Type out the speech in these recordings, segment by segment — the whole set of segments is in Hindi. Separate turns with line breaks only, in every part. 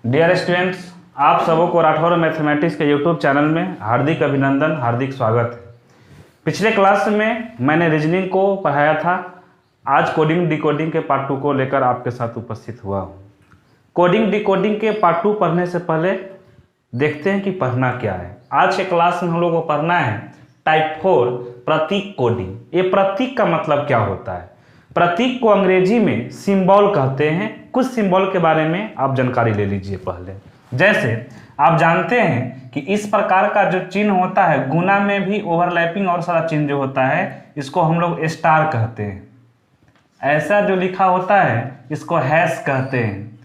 डियर स्टूडेंट्स, आप सबों को राठौर मैथमेटिक्स के यूट्यूब चैनल में हार्दिक अभिनंदन, हार्दिक स्वागत है। पिछले क्लास में मैंने रीजनिंग को पढ़ाया था। आज कोडिंग डिकोडिंग के पार्ट 2 को लेकर आपके साथ उपस्थित हुआ हूँ। कोडिंग डिकोडिंग के पार्ट 2 पढ़ने से पहले देखते हैं कि पढ़ना क्या है। आज के क्लास में हम लोग को पढ़ना है टाइप 4 प्रतीक कोडिंग। ये प्रतीक का मतलब क्या होता है? प्रतीक को अंग्रेजी में सिंबल कहते हैं। कुछ सिंबल के बारे में आप जानकारी ले लीजिए पहले। जैसे आप जानते हैं कि इस प्रकार का जो चिन्ह होता है, गुना में भी ओवरलैपिंग और सारा चिन्ह जो होता है, इसको हम लोग स्टार कहते हैं। ऐसा जो लिखा होता है इसको हैश कहते हैं।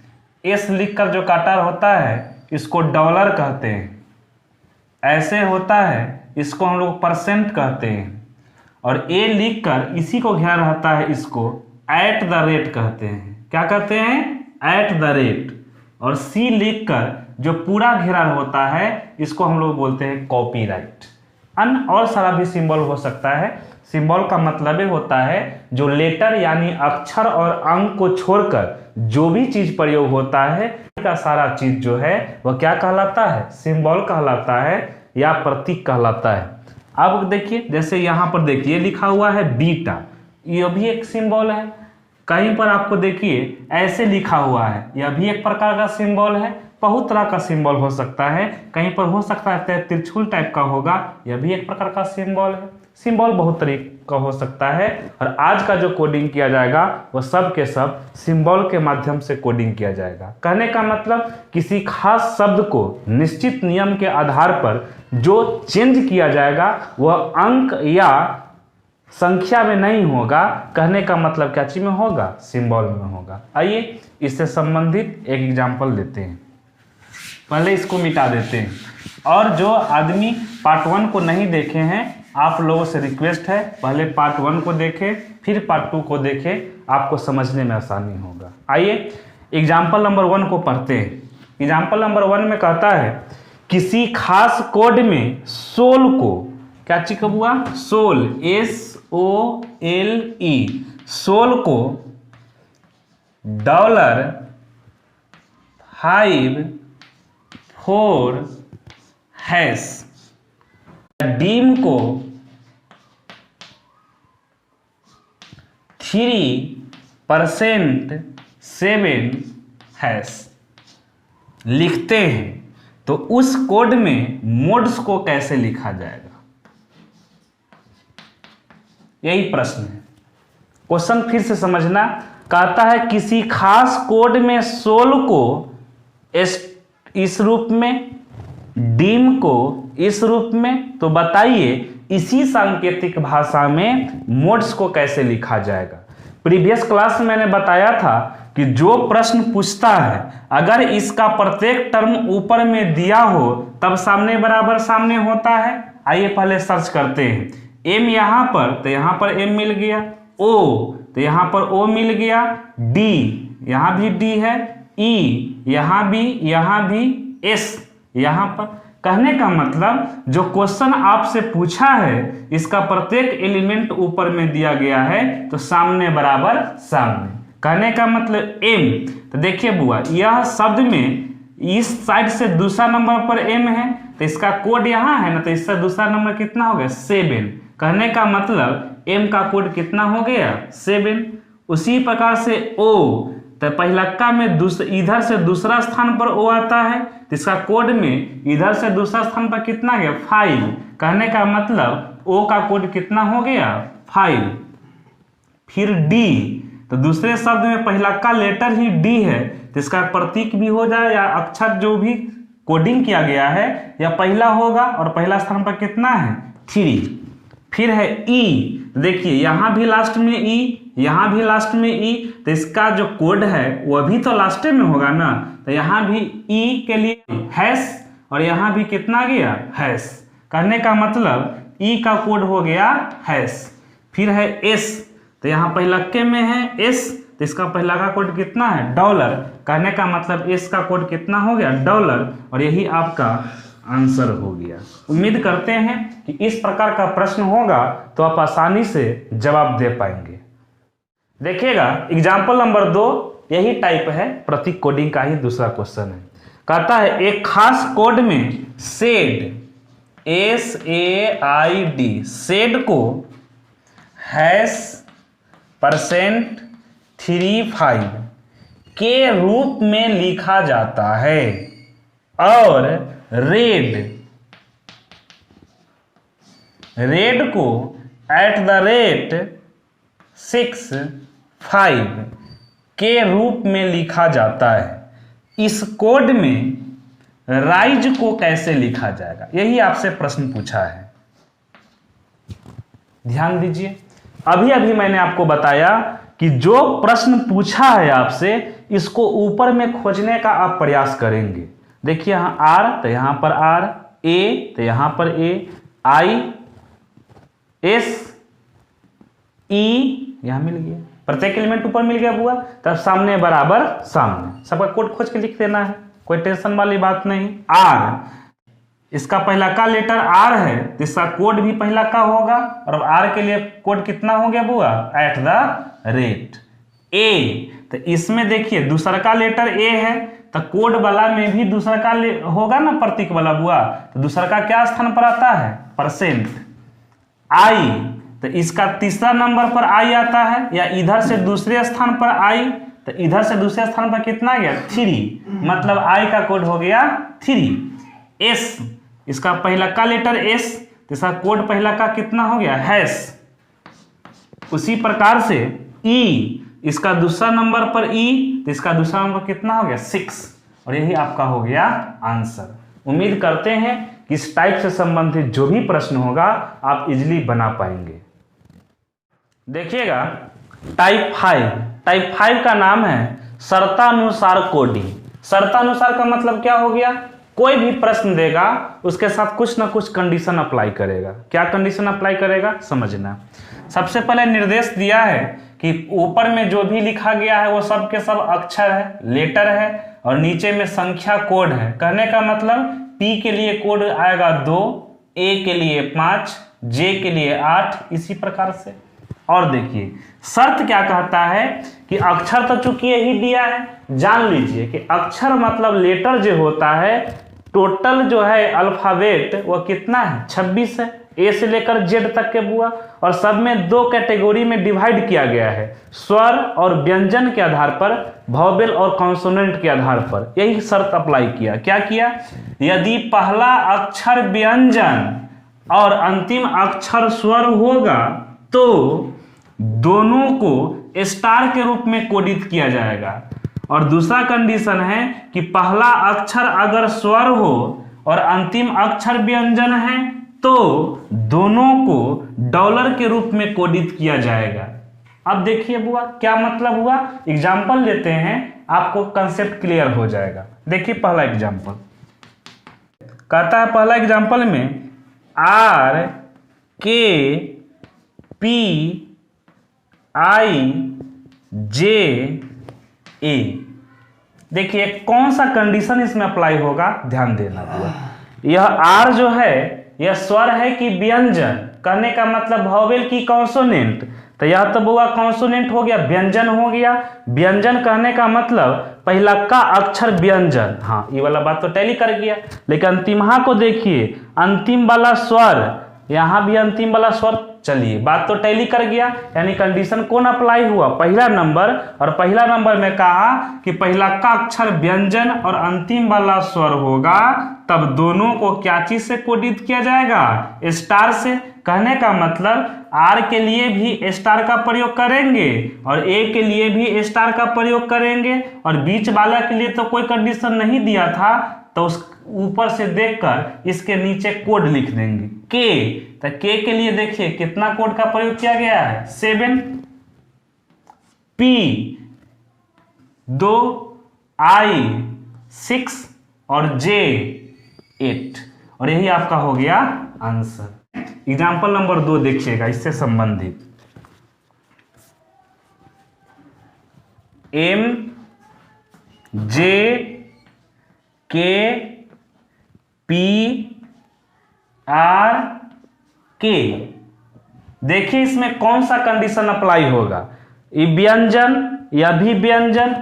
एस लिखकर जो काटा होता है इसको डॉलर कहते हैं। ऐसे होता है इसको हम लोग परसेंट कहते हैं। और ए लिखकर इसी को घेरा रहता है इसको @ कहते हैं। क्या कहते हैं? @ और सी लिखकर जो पूरा घेरा होता है इसको हम लोग बोलते हैं कॉपीराइट। अन्य और सारा भी सिंबल हो सकता है। सिंबल का मतलब ये होता है जो लेटर यानी अक्षर और अंक को छोड़कर जो भी चीज प्रयोग होता है का सारा चीज जो है वह क्या कहलाता है? सिंबल कहलाता है या प्रतीक कहलाता है। अब देखिए, जैसे यहाँ पर देखिए लिखा हुआ है बीटा, यह भी एक सिंबल है। कहीं पर आपको देखिए ऐसे लिखा हुआ है, यह भी एक प्रकार का सिंबल है। बहुत तरह का सिंबल हो सकता है। कहीं पर हो सकता है त्रिशूल टाइप का होगा, यह भी एक प्रकार का सिंबल है। सिंबल बहुत तरीके का हो सकता है। और आज का जो कोडिंग किया जाएगा वह सब के सब सिंबल के माध्यम से कोडिंग किया जाएगा। कहने का मतलब किसी खास शब्द को निश्चित नियम के आधार पर जो चेंज किया जाएगा वह अंक या संख्या में नहीं होगा। कहने का मतलब क्या चीज में होगा? सिंबल में होगा। आइए इससे संबंधित एक एग्जाम्पल लेते हैं। पहले इसको मिटा देते हैं। और जो आदमी पार्ट 1 को नहीं देखे हैं, आप लोगों से रिक्वेस्ट है पहले पार्ट 1 को देखें, फिर पार्ट 2 को देखें, आपको समझने में आसानी होगा। आइए एग्जाम्पल नंबर 1 को पढ़ते हैं। एग्जाम्पल नंबर 1 में कहता है किसी खास कोड में सोल को, क्या चीज हुआ? सोल, SOLE, सोल को $5 हैश, डीम को 3% 7 हैश लिखते हैं तो उस कोड में मोड्स को कैसे लिखा जाएगा? यही प्रश्न है। क्वेश्चन फिर से समझना। कहता है किसी खास कोड में सोल को इस रूप में, डीम को इस रूप में, तो बताइए इसी सांकेतिक भाषा में मोड्स को कैसे लिखा जाएगा। प्रीवियस क्लास में मैंने बताया था कि जो प्रश्न पूछता है अगर इसका प्रत्येक टर्म ऊपर में दिया हो तब सामने बराबर सामने होता है। आइए पहले सर्च करते हैं। एम यहाँ पर, तो यहाँ पर एम मिल गया। ओ, तो यहाँ पर ओ मिल गया। डी, यहाँ भी डी है। ई, यहाँ भी, एस यहाँ पर। कहने का मतलब जो क्वेश्चन आपसे पूछा है इसका प्रत्येक एलिमेंट ऊपर में दिया गया है तो सामने बराबर सामने। कहने का मतलब एम, तो देखिए बुआ, यह शब्द में इस साइड से दूसरा नंबर पर एम है तो इसका कोड यहाँ है ना, तो इससे दूसरा नंबर कितना हो गया? 7। कहने का मतलब एम का कोड कितना हो गया? 7। उसी प्रकार से ओ, तो पहिलक्का में इधर से दूसरा स्थान पर ओ आता है तो इसका कोड में इधर से दूसरा स्थान पर कितना गया? 5। कहने का मतलब ओ का कोड कितना हो गया? 5। फिर डी, तो दूसरे शब्द में पहिलक्का लेटर ही डी है तो इसका प्रतीक भी हो जाए या अक्षर जो भी कोडिंग किया गया है या पहला होगा। और पहला स्थान पर कितना है? 3। फिर है ई, देखिए यहाँ भी लास्ट में ई, यहाँ भी लास्ट में ई, तो इसका जो कोड है वह भी तो लास्ट में होगा ना, तो यहाँ भी ई के लिए हैश और यहाँ भी कितना गया? हैश। कहने का मतलब ई का कोड हो गया हैश। फिर है एस, तो यहाँ पहिलक्के में है एस, तो इसका पहला का कोड कितना है? $। कहने का मतलब एस का कोड कितना हो गया? $। और यही आपका आंसर हो गया। उम्मीद करते हैं कि इस प्रकार का प्रश्न होगा तो आप आसानी से जवाब दे पाएंगे। देखिएगा एग्जाम्पल नंबर 2 यही टाइप है, प्रतीक कोडिंग का ही दूसरा क्वेश्चन है। कहता है एक खास कोड में सेड SAID सेड को %35 के रूप में लिखा जाता है और रेड को @65 के रूप में लिखा जाता है। इस कोड में राइज को कैसे लिखा जाएगा, यही आपसे प्रश्न पूछा है। ध्यान दीजिए, अभी अभी मैंने आपको बताया कि जो प्रश्न पूछा है आपसे, इसको ऊपर में खोजने का आप प्रयास करेंगे। देखिए यहां R तो यहां पर R, A तो यहां पर A, I S E यहां मिल गया, प्रत्येक एलिमेंट ऊपर मिल गया बुआ, तब सामने बराबर सामने, सबका कोड खोज के लिख देना है, कोई टेंशन वाली बात नहीं। R इसका पहला का लेटर R है तो इसका कोड भी पहला का होगा, और अब R के लिए कोड कितना हो गया बुआ, @ A तो इसमें देखिए दूसरा का लेटर A है तो कोड वाला में भी दूसरा का होगा ना प्रतीक वाला बुआ, तो दूसरा का क्या स्थान पर आता है, %। I तो इसका तीसरा नंबर पर I आता है, या इधर से दूसरे स्थान पर I, तो इधर से दूसरे स्थान पर कितना गया, 3, मतलब I का कोड हो गया 3। S इसका पहला का लेटर S तो इसका कोड पहला का कितना हो गया, हैश। उसी प्रकार से E इसका दूसरा नंबर पर E तो इसका दूसरा नंबर कितना हो गया, 6, और यही आपका हो गया आंसर। उम्मीद करते हैं कि इस टाइप से संबंधित जो भी प्रश्न होगा आप इजीली बना पाएंगे। देखिएगा टाइप 5 का नाम है शर्तानुसार कोडिंग। शर्तानुसार का मतलब क्या हो गया, कोई भी प्रश्न देगा उसके साथ कुछ ना कुछ कंडीशन अप्लाई करेगा। क्या कंडीशन अप्लाई करेगा समझना। सबसे पहले निर्देश दिया है कि ऊपर में जो भी लिखा गया है वो सब के सब अक्षर है, लेटर है, और नीचे में संख्या कोड है। कहने का मतलब P के लिए कोड आएगा 2, A के लिए 5, J के लिए 8, इसी प्रकार से। और देखिए शर्त क्या कहता है कि अक्षर तो चूंकि यही दिया है, जान लीजिए कि अक्षर मतलब लेटर जो होता है, टोटल जो है अल्फाबेट वो कितना है, 26 है, A से लेकर Z तक के बुआ, और सब में 2 कैटेगरी में डिवाइड किया गया है, स्वर और व्यंजन के आधार पर, वॉवेल और कॉन्सोनेंट के आधार पर। यही शर्त अप्लाई किया। क्या किया, यदि पहला अक्षर व्यंजन और अंतिम अक्षर स्वर होगा तो दोनों को स्टार के रूप में कोडित किया जाएगा। और दूसरा कंडीशन है कि पहला अक्षर अगर स्वर हो और अंतिम अक्षर व्यंजन है तो दोनों को डॉलर के रूप में कोडित किया जाएगा। अब देखिए बुआ क्या मतलब हुआ, एग्जाम्पल लेते हैं, आपको कंसेप्ट क्लियर हो जाएगा। देखिए पहला एग्जाम्पल कहता है, पहला एग्जाम्पल में RKPIJA। देखिए कौन सा कंडीशन इसमें अप्लाई होगा, ध्यान देना बुआ। यह R जो है यह स्वर है कि व्यंजन, कहने का मतलब वॉवेल की कॉन्सोनेंट, तो यह तो बुआ कॉन्सोनेंट हो गया, व्यंजन हो गया। व्यंजन कहने का मतलब पहला का अक्षर व्यंजन, हाँ ये वाला बात तो टैली कर गया। लेकिन अंतिमहा को देखिए, अंतिम वाला स्वर, यहां भी अंतिम वाला स्वर, चलिए बात तो टैली कर गया। यानी कंडीशन कौन अप्लाई हुआ, पहला नंबर, और पहला नंबर में कहा कि पहला का अक्षर व्यंजन और अंतिम वाला स्वर होगा, तब दोनों को क्या चीज से कोडित किया जाएगा, स्टार से। कहने का मतलब R के लिए भी स्टार का प्रयोग करेंगे और A के लिए भी स्टार का प्रयोग करेंगे, और बीच वाला के लिए तो कोई कंडीशन नहीं दिया था, तो उस ऊपर से देखकर इसके नीचे कोड लिख देंगे K। तो K के लिए देखिए कितना कोड का प्रयोग किया गया है, 7, P 2, I 6 और J 8, और यही आपका हो गया आंसर। एग्जाम्पल नंबर 2 देखिएगा इससे संबंधित। MJKPRK, देखिए इसमें कौन सा कंडीशन अप्लाई होगा, ये व्यंजन, यह भी व्यंजन,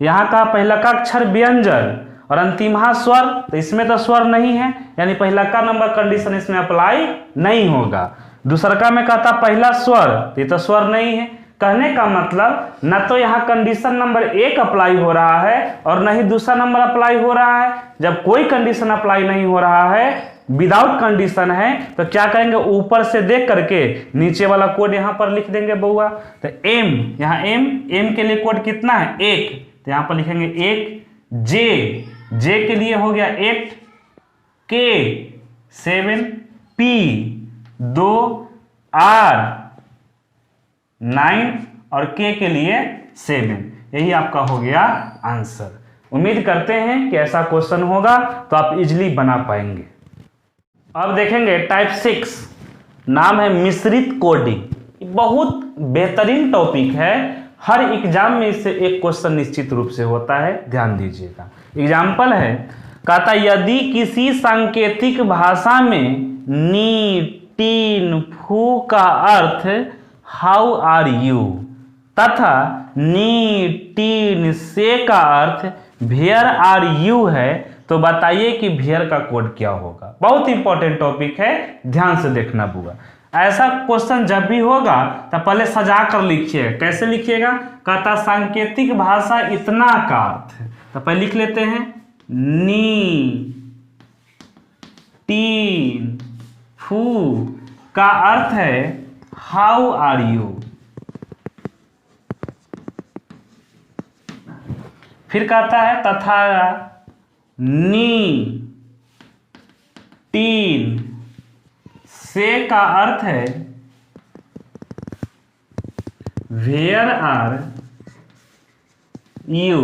यहां का पहला का अक्षर व्यंजन और अंतिमहा स्वर, तो इसमें तो स्वर नहीं है, यानी पहला का नंबर कंडीशन इसमें अप्लाई नहीं होगा। दूसरा का में कहता पहला स्वर, तो ये तो स्वर नहीं है। कहने का मतलब न तो यहाँ कंडीशन नंबर 1 अप्लाई हो रहा है और न ही दूसरा नंबर अप्लाई हो रहा है। जब कोई कंडीशन अप्लाई नहीं हो रहा है, विदाउट कंडीशन है, तो क्या करेंगे, ऊपर से देख करके नीचे वाला कोड यहाँ पर लिख देंगे बउआ। तो एम, यहाँ एम के लिए कोड कितना है 1, तो यहाँ पर लिखेंगे 1। जे के लिए हो गया 8, के 7, पी 2, आर 9 और के के लिए 7। यही आपका हो गया आंसर। उम्मीद करते हैं कि ऐसा क्वेश्चन होगा तो आप इजीली बना पाएंगे। अब देखेंगे टाइप 6, नाम है मिश्रित कोडिंग। बहुत बेहतरीन टॉपिक है, हर एग्जाम में इससे एक क्वेश्चन निश्चित रूप से होता है, ध्यान दीजिएगा। एग्जाम्पल है, कहता यदि किसी सांकेतिक भाषा में नी टीन फू का अर्थ हाउ आर यू तथा नी टीन से का अर्थ वेयर आर यू है, तो बताइए कि वेयर का कोड क्या होगा। बहुत इंपॉर्टेंट टॉपिक है, ध्यान से देखना बुआ। ऐसा क्वेश्चन जब भी होगा तो पहले सजा कर लिखिएगा। कैसे लिखिएगा, कहता सांकेतिक भाषा इतना का अर्थ, तो पहले लिख लेते हैं नी टीन फू का अर्थ है हाउ आर यू। फिर कहता है तथा नी टीन से का अर्थ है वेयर आर यू।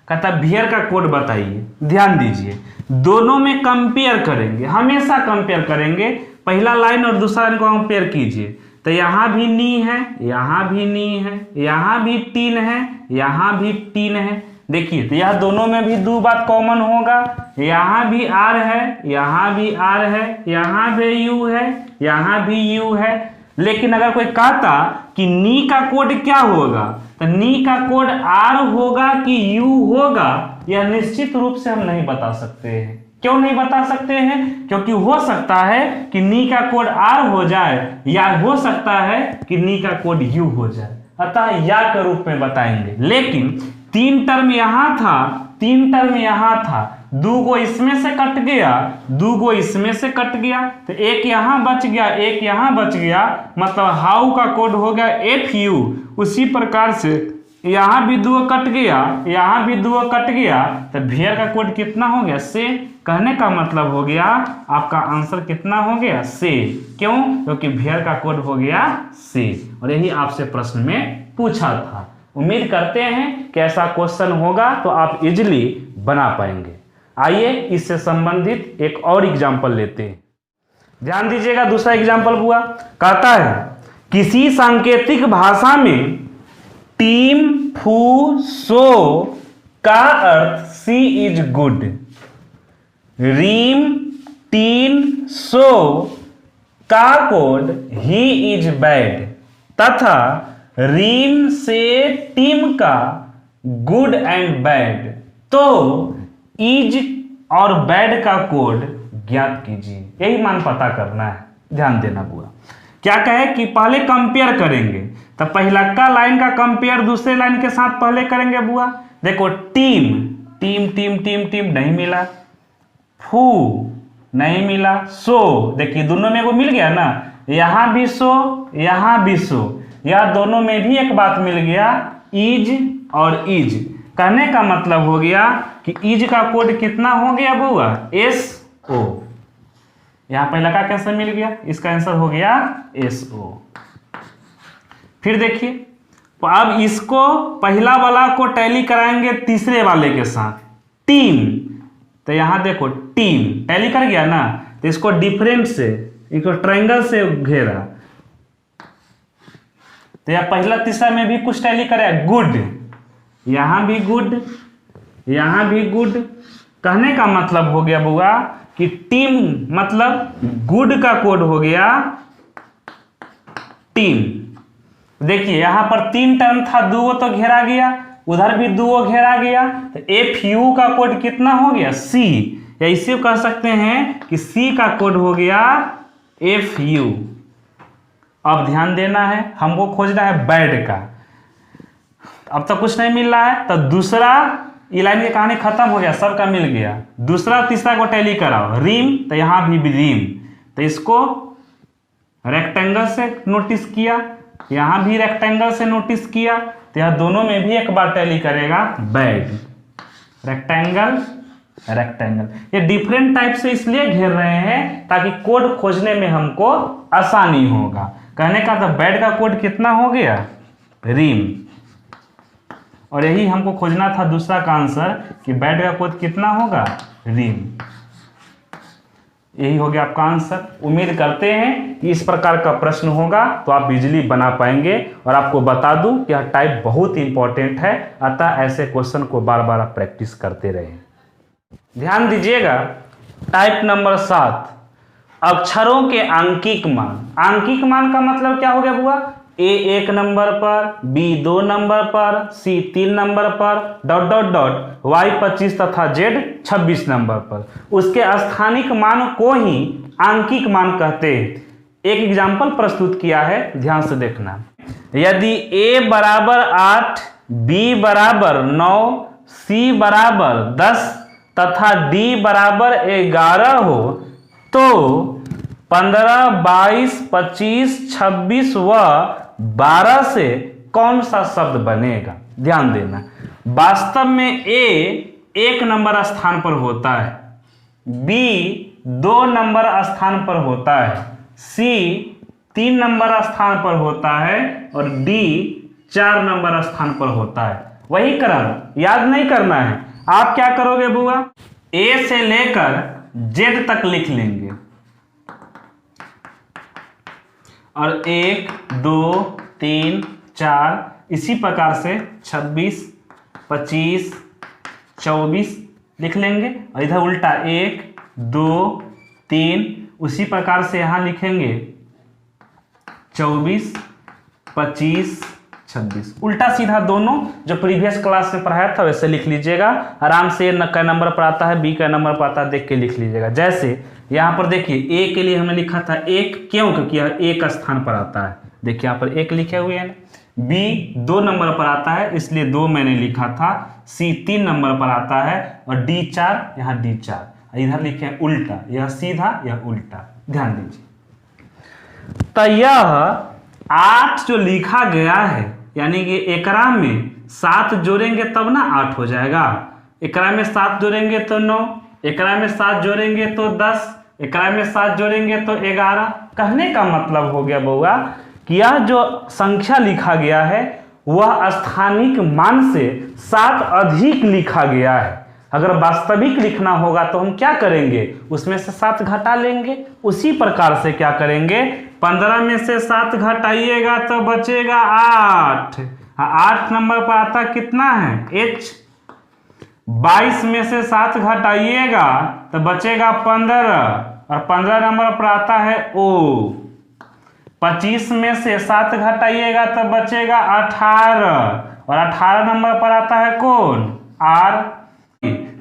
कहता वेयर का कोड बताइए। ध्यान दीजिए, दोनों में कंपेयर करेंगे, हमेशा कंपेयर करेंगे। पहला लाइन और दूसरा लाइन को कंपेयर कीजिए, तो यहाँ भी नी है, यहाँ भी नी है, यहाँ भी टीन है, यहाँ भी टीन है। देखिए, तो यह दोनों में भी दो बात कॉमन होगा, यहाँ भी आर है, यहाँ भी आर है, यहाँ भी यू है, यहाँ भी यू है। लेकिन अगर कोई कहता कि नी का कोड क्या होगा, तो नी का कोड आर होगा कि यू होगा, यह निश्चित रूप से हम नहीं बता सकते हैं। क्यों नहीं बता सकते हैं? क्योंकि हो सकता है कि नी का कोड आर हो जाए, या हो सकता है कि नी का कोड यू हो जाए, अतः या के रूप में बताएंगे। लेकिन 3 टर्म यहां था, 3 टर्म यहां था, 2 को इसमें से कट गया, 2 को इसमें से कट गया, तो 1 यहां बच गया, 1 यहां बच गया, मतलब हाउ का कोड हो गया एफ यू। उसी प्रकार से यहां भी 2 कट गया, यहां भी 2 कट गया, तो वेयर का कोड कितना हो गया से। कहने का मतलब हो गया आपका आंसर कितना हो गया से। क्यों? क्योंकि वेयर का कोड हो गया से, और यही आपसे प्रश्न में पूछा था। उम्मीद करते हैं कि ऐसा क्वेश्चन होगा तो आप इजीली बना पाएंगे। आइए इससे संबंधित एक और एग्जाम्पल लेते हैं। ध्यान दीजिएगा, दूसरा एग्जाम्पल हुआ, कहता है किसी सांकेतिक भाषा में टीम फू सो का अर्थ सी इज गुड, रीम टीन सो का कोड ही इज बैड तथा रीम से टीम का गुड एंड बैड, तो इज और बैड का कोड ज्ञात कीजिए। यही मान पता करना है, ध्यान देना बुआ। क्या कहे कि पहले कंपेयर करेंगे, तो पहला का लाइन का कंपेयर दूसरे लाइन के साथ पहले करेंगे बुआ। देखो team team team team team नहीं मिला, फू नहीं मिला, सो देखिए दोनों में वो मिल गया ना, यहां भी सो यहां भी सो, यह दोनों में भी एक बात मिल गया इज और इज। कहने का मतलब हो गया कि इज का कोड कितना हो गया बुआ एस ओ। यहां पहला का कैंसर मिल गया, इसका आंसर हो गया एस ओ। फिर देखिए, तो अब इसको पहला वाला को टैली कराएंगे तीसरे वाले के साथ, टीम। तो यहां देखो टीम टैली कर गया ना, तो इसको डिफरेंट से, इसको ट्रायंगल से घेरा, तो यह पहला तीसरा में भी कुछ टैली करे, गुड, यहां भी गुड, यहां भी गुड। कहने का मतलब हो गया बुआ कि टीम मतलब गुड का कोड हो गया टीम। देखिए यहां पर 3 टर्म था, 2 तो घेरा गया, उधर भी 2 घेरा गया, तो FU का कोड कितना हो गया? C, या इसे कह सकते हैं कि C का कोड हो गया FU। अब ध्यान देना है, हमको खोजना है बैड का। अब तक कुछ नहीं मिल रहा है, तो दूसरा ये लाइन की कहानी खत्म हो गया, सबका मिल गया। दूसरा तीसरा को टैली कराओ, रिम, तो यहाँ भी रिम, तो इसको रेक्टेंगल से नोटिस किया, यहाँ भी रेक्टेंगल से नोटिस किया, तो यह दोनों में भी एक बार टैली करेगा बैड। रेक्टेंगल रेक्टेंगल, ये डिफरेंट टाइप से इसलिए घेर रहे हैं ताकि कोड खोजने में हमको आसानी होगा। कहने का तो बैड का कोड कितना हो गया? रिम। और यही हमको खोजना था दूसरा का आंसर कि बैड का कोड कितना होगा? रिम। यही हो गया आपका आंसर। उम्मीद करते हैं कि इस प्रकार का प्रश्न होगा तो आप इजीली बना पाएंगे। और आपको बता दूं कि यह टाइप बहुत इंपॉर्टेंट है, अतः ऐसे क्वेश्चन को बार बार आप प्रैक्टिस करते रहें। ध्यान दीजिएगा, टाइप नंबर 7, अक्षरों के आंकिक मान। आंकिक मान का मतलब क्या हो गया बुआ? A 1 नंबर पर, B 2 नंबर पर, C 3 नंबर पर, डॉट डॉट डॉट, Y 25 तथा Z 26 नंबर पर। उसके स्थानिक मान को ही आंकिक मान कहते हैं। एक एग्जाम्पल प्रस्तुत किया है, ध्यान से देखना। यदि A बराबर 8, B बराबर 9, C बराबर 10 तथा D बराबर 11 हो तो 15, 22, 25, 26 व 12 से कौन सा शब्द बनेगा? ध्यान देना, वास्तव में A 1 नंबर स्थान पर होता है, B 2 नंबर स्थान पर होता है, C 3 नंबर स्थान पर होता है और D 4 नंबर स्थान पर होता है। वही क्रम याद नहीं करना है। आप क्या करोगे बुआ? A से लेकर Z तक लिख लेंगे और 1, 2, 3, 4 इसी प्रकार से 26, 25, 24 लिख लेंगे। और इधर उल्टा 1, 2, 3 उसी प्रकार से यहाँ लिखेंगे 24, 25, 26। उल्टा सीधा दोनों जो प्रीवियस क्लास में पढ़ाया था वैसे लिख लीजिएगा। आराम से क नंबर पर आता है, बी का नंबर पर आता है, देख के लिख लीजिएगा। जैसे यहाँ पर देखिए ए के लिए हमने लिखा था 1, क्यों? क्योंकि यह 1 स्थान पर आता है। देखिए यहाँ पर 1 लिखे हुए हैं। बी 2 नंबर पर आता है इसलिए 2 मैंने लिखा था। सी 3 नंबर पर आता है और डी 4, यहाँ डी 4। इधर लिखे उल्टा, यह सीधा यह उल्टा। ध्यान दीजिए, तो यह 8 जो लिखा गया है यानी कि एकरा में 7 जोड़ेंगे तब ना 8 हो जाएगा। एकरा में 7 जोड़ेंगे तो 9, एकरा में 7 जोड़ेंगे तो 10, एकरा में 7 जोड़ेंगे तो 11। कहने का मतलब हो गया बउआ कि यह जो संख्या लिखा गया है वह स्थानिक मान से 7 अधिक लिखा गया है। अगर वास्तविक लिखना होगा तो हम क्या करेंगे? उसमें से 7 घटा लेंगे। उसी प्रकार से क्या करेंगे? 15 में से 7 घटाइएगा तो बचेगा 8। 8 नंबर पर आता कितना है? H। 22 में से 7 घटाइएगा तो बचेगा 15 और 15 नंबर पर आता है O। 25 में से 7 घटाइएगा तो बचेगा 18 और 18 नंबर पर आता है कौन? R।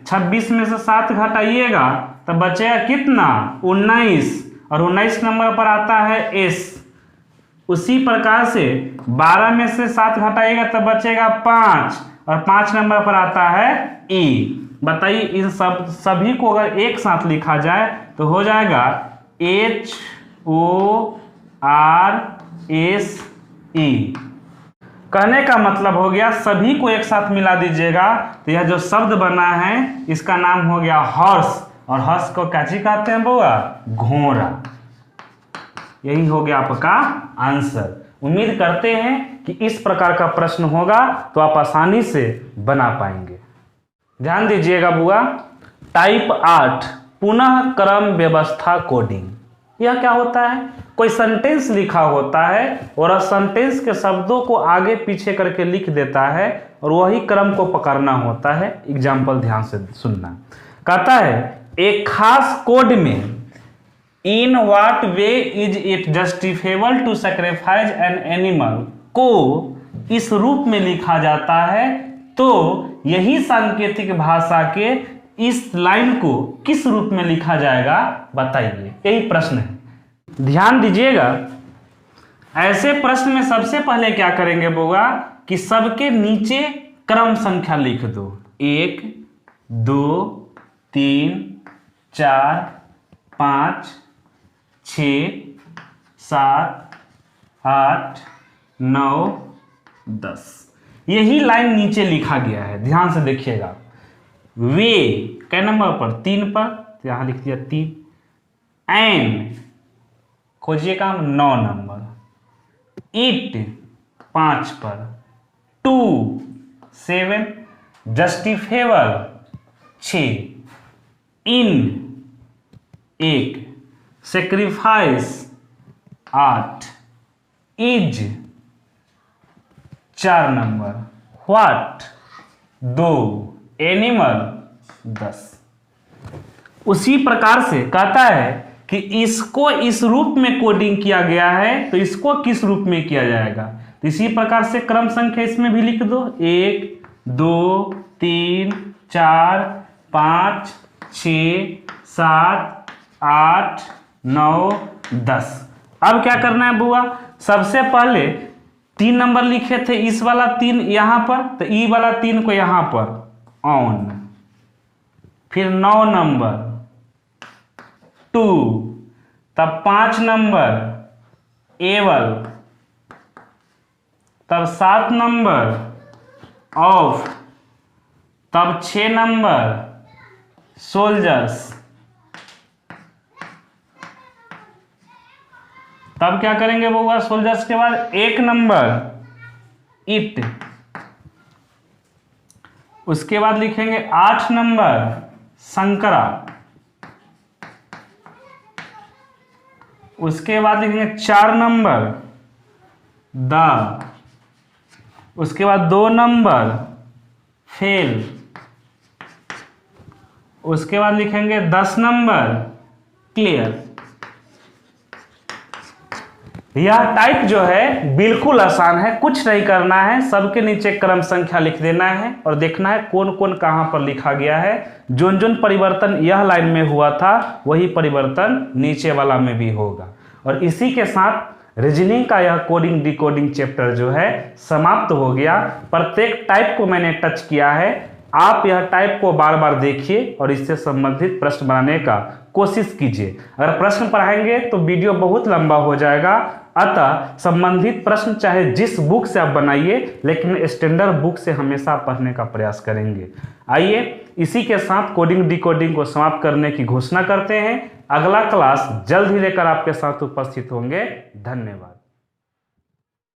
26 में से 7 घटाइएगा तो बचेगा कितना? 19 और 19 नंबर पर आता है S। उसी प्रकार से 12 में से 7 घटाइएगा तो बचेगा 5 और 5 नंबर पर आता है E। बताइए इन सभी को अगर एक साथ लिखा जाए तो हो जाएगा HORSE। कहने का मतलब हो गया सभी को एक साथ मिला दीजिएगा तो यह जो शब्द बना है इसका नाम हो गया हॉर्स। और हॉर्स को कैची कहते हैं बउआ? घोड़ा। यही हो गया आपका आंसर। उम्मीद करते हैं कि इस प्रकार का प्रश्न होगा तो आप आसानी से बना पाएंगे। ध्यान दीजिएगा बुआ, टाइप 8 पुनः क्रम व्यवस्था कोडिंग। यह क्या होता है? कोई सेंटेंस लिखा होता है और सेंटेंस के शब्दों को आगे पीछे करके लिख देता है और वही क्रम को पकड़ना होता है। एग्जाम्पल ध्यान से सुनना। कहता है एक खास कोड में in what way is it justifiable to sacrifice an animal को इस रूप में लिखा जाता है तो यही सांकेतिक भाषा के इस लाइन को किस रूप में लिखा जाएगा बताइए, यही प्रश्न है। ध्यान दीजिएगा, ऐसे प्रश्न में सबसे पहले क्या करेंगे बोगा कि सबके नीचे क्रम संख्या लिख दो, 1 2 3 4 5 6 7 8 9 10, यही लाइन नीचे लिखा गया है। ध्यान से देखिएगा, वे कै नंबर पर, 3 पर, तो यहां लिख दिया 3। एन खोजिएगा 9 नंबर, इट 5 पर, 2 7, justifiable 6, in 1, sacrifice 8, is 4 number, what 2, animal 10। उसी प्रकार से कहता है कि इसको इस रूप में कोडिंग किया गया है तो इसको किस रूप में किया जाएगा, तो इसी प्रकार से क्रम संख्या इसमें भी लिख दो, 1 2 3 4 5 6 7 8 9 10। अब क्या करना है बुआ, सबसे पहले 3 नंबर लिखे थे, इस वाला 3 यहां पर, तो ई वाला 3 को यहां पर ऑन, फिर 9 नंबर 2, तब 5 नंबर एबल, तब 7 नंबर ऑफ, तब 6 नंबर सोल्जर्स, तब क्या करेंगे बउआ, सोल्जर्स के बाद 1 नंबर इट, उसके बाद लिखेंगे 8 नंबर शंकरा, उसके बाद लिखेंगे 4 नंबर द, उसके बाद 2 नंबर फेल, उसके बाद लिखेंगे 10 नंबर क्लियर। यह टाइप जो है बिल्कुल आसान है, कुछ नहीं करना है, सबके नीचे क्रम संख्या लिख देना है और देखना है कौन कौन कहां पर लिखा गया है। जोन जोन परिवर्तन यह लाइन में हुआ था वही परिवर्तन नीचे वाला में भी होगा। और इसी के साथ रीजनिंग का यह कोडिंग डिकोडिंग चैप्टर जो है समाप्त हो गया। प्रत्येक टाइप को मैंने टच किया है, आप यह टाइप को बार बार देखिए और इससे संबंधित प्रश्न बनाने का कोशिश कीजिए। अगर प्रश्न पढ़ाएंगे तो वीडियो बहुत लंबा हो जाएगा, अतः संबंधित प्रश्न चाहे जिस बुक से आप बनाइए, लेकिन स्टैंडर्ड बुक से हमेशा पढ़ने का प्रयास करेंगे। आइए इसी के साथ कोडिंग डिकोडिंग को समाप्त करने की घोषणा करते हैं। अगला क्लास जल्द ही लेकर आपके साथ उपस्थित होंगे। धन्यवाद।